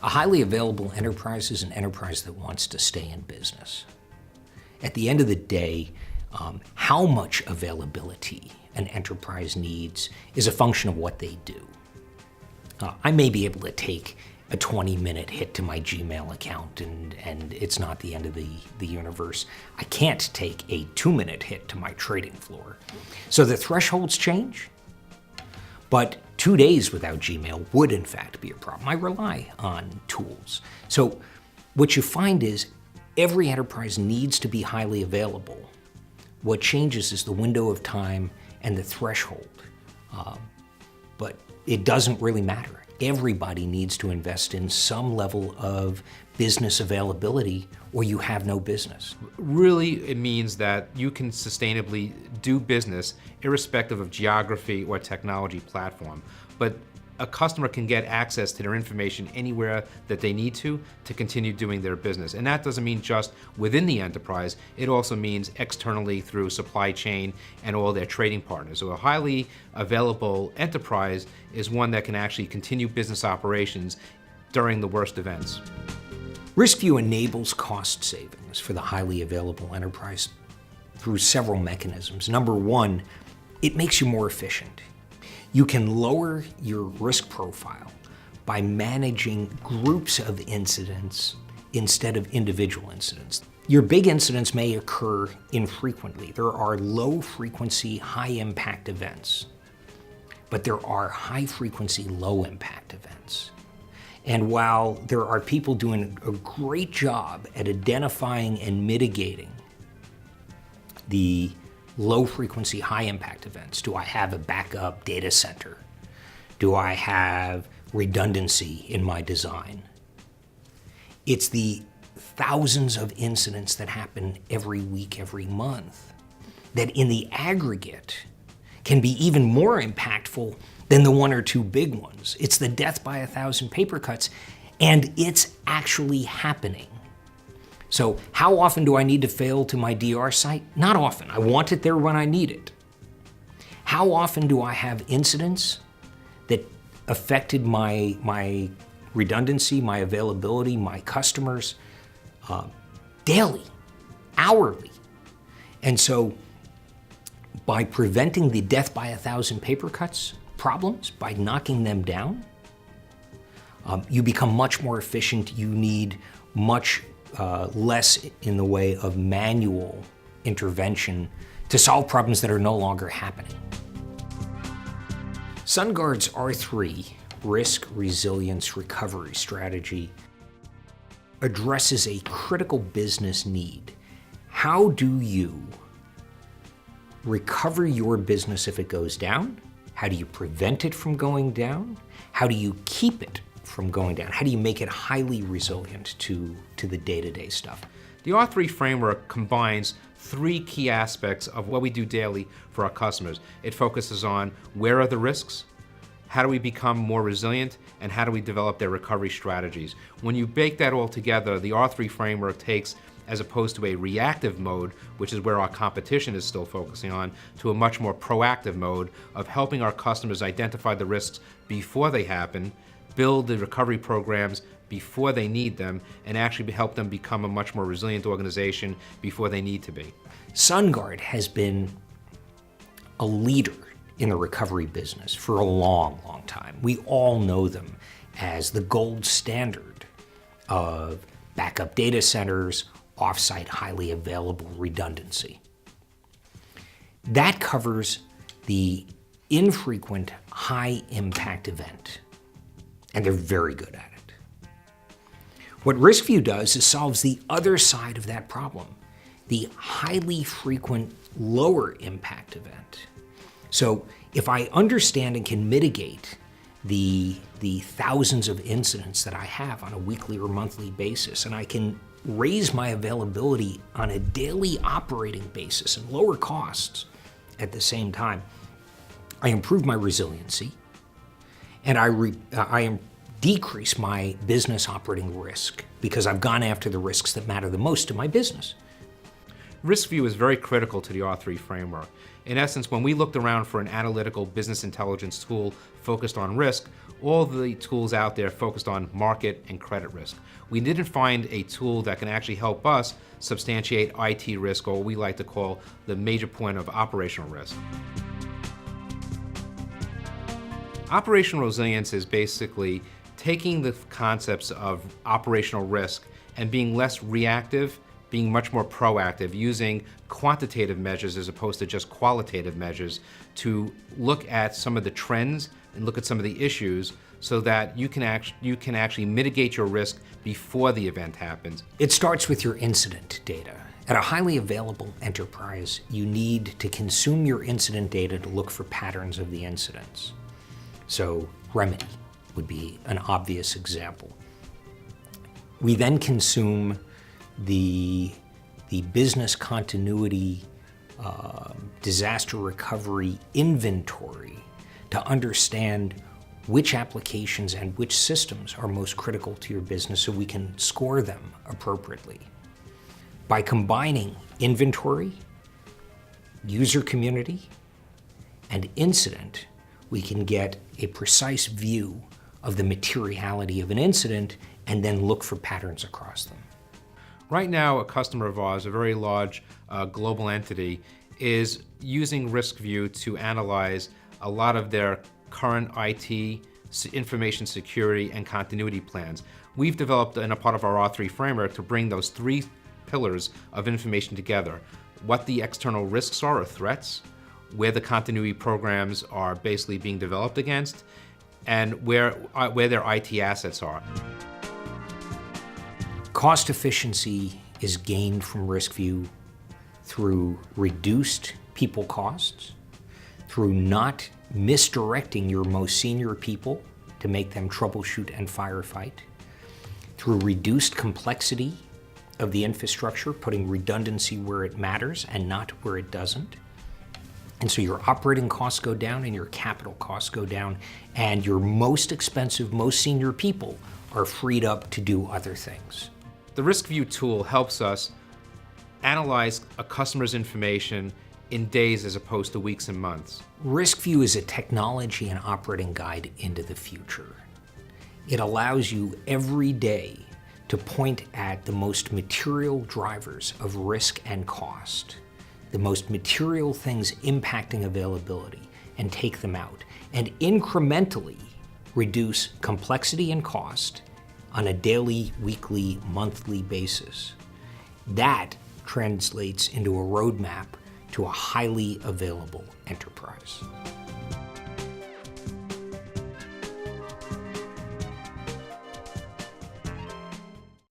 A highly available enterprise is an enterprise that wants to stay in business. At the end of the day, how much availability an enterprise needs is a function of what they do. I may be able to take a 20-minute hit to my Gmail account and it's not the end of the universe. I can't take a 2-minute hit to my trading floor. So the thresholds change, but 2 days without Gmail would in fact be a problem. I rely on tools. So what you find is every enterprise needs to be highly available. What changes is the window of time and the threshold. But it doesn't really matter. Everybody needs to invest in some level of business availability or you have no business. Really, it means that you can sustainably do business irrespective of geography or technology platform. But a customer can get access to their information anywhere that they need to continue doing their business. And that doesn't mean just within the enterprise, it also means externally through supply chain and all their trading partners. So a highly available enterprise is one that can actually continue business operations during the worst events. RiskView enables cost savings for the highly available enterprise through several mechanisms. Number one, it makes you more efficient. You can lower your risk profile by managing groups of incidents instead of individual incidents. Your big incidents may occur infrequently. There are low frequency, high impact events, but there are high frequency, low impact events. And while there are people doing a great job at identifying and mitigating the low frequency, high impact events. Do I have a backup data center? Do I have redundancy in my design? It's the thousands of incidents that happen every week, every month, that in the aggregate can be even more impactful than the 1 or 2 big ones. It's the death by 1,000 paper cuts, and it's actually happening. So how often do I need to fail to my DR site? Not often. I want it there when I need it. How often do I have incidents that affected my redundancy, my availability, my customers? Daily, hourly. And so by preventing the death by 1,000 paper cuts problems, by knocking them down, you become much more efficient. You need much less in the way of manual intervention to solve problems that are no longer happening. SunGard's R3 Risk Resilience Recovery Strategy addresses a critical business need. How do you recover your business if it goes down? How do you prevent it from going down? How do you keep it from going down? How do you make it highly resilient to the day-to-day stuff? The R3 framework combines 3 key aspects of what we do daily for our customers. It focuses on where are the risks, how do we become more resilient, and how do we develop their recovery strategies. When you bake that all together, the R3 framework takes, as opposed to a reactive mode, which is where our competition is still focusing on, to a much more proactive mode of helping our customers identify the risks before they happen, build the recovery programs before they need them, and actually help them become a much more resilient organization before they need to be. SunGard has been a leader in the recovery business for a long, long time. We all know them as the gold standard of backup data centers, offsite highly available redundancy. That covers the infrequent high impact event, and they're very good at it. What RiskView does is solves the other side of that problem, the highly frequent lower impact event. So if I understand and can mitigate the thousands of incidents that I have on a weekly or monthly basis, and I can raise my availability on a daily operating basis and lower costs at the same time, I improve my resiliency, and I decrease my business operating risk because I've gone after the risks that matter the most to my business. RiskView is very critical to the R3 framework. In essence, when we looked around for an analytical business intelligence tool focused on risk, all the tools out there focused on market and credit risk. We didn't find a tool that can actually help us substantiate IT risk, or what we like to call the major point of operational risk. Operational resilience is basically taking the concepts of operational risk and being less reactive, being much more proactive, using quantitative measures as opposed to just qualitative measures to look at some of the trends and look at some of the issues so that you can actually mitigate your risk before the event happens. It starts with your incident data. At a highly available enterprise, you need to consume your incident data to look for patterns of the incidents. So remedy would be an obvious example. We then consume the business continuity disaster recovery inventory to understand which applications and which systems are most critical to your business so we can score them appropriately. By combining inventory, user community, and incident, we can get a precise view of the materiality of an incident and then look for patterns across them. Right now, a customer of ours, a very large global entity, is using RiskView to analyze a lot of their current IT, information security, and continuity plans. We've developed in a part of our R3 framework to bring those three pillars of information together: what the external risks are or threats, where the continuity programs are basically being developed against, and where their IT assets are. Cost efficiency is gained from RiskView through reduced people costs, through not misdirecting your most senior people to make them troubleshoot and firefight, through reduced complexity of the infrastructure, putting redundancy where it matters and not where it doesn't. And so your operating costs go down and your capital costs go down, and your most expensive, most senior people are freed up to do other things. The RiskView tool helps us analyze a customer's information in days as opposed to weeks and months. RiskView is a technology and operating guide into the future. It allows you every day to point at the most material drivers of risk and cost, the most material things impacting availability, and take them out, and incrementally reduce complexity and cost on a daily, weekly, monthly basis. That translates into a roadmap to a highly available enterprise.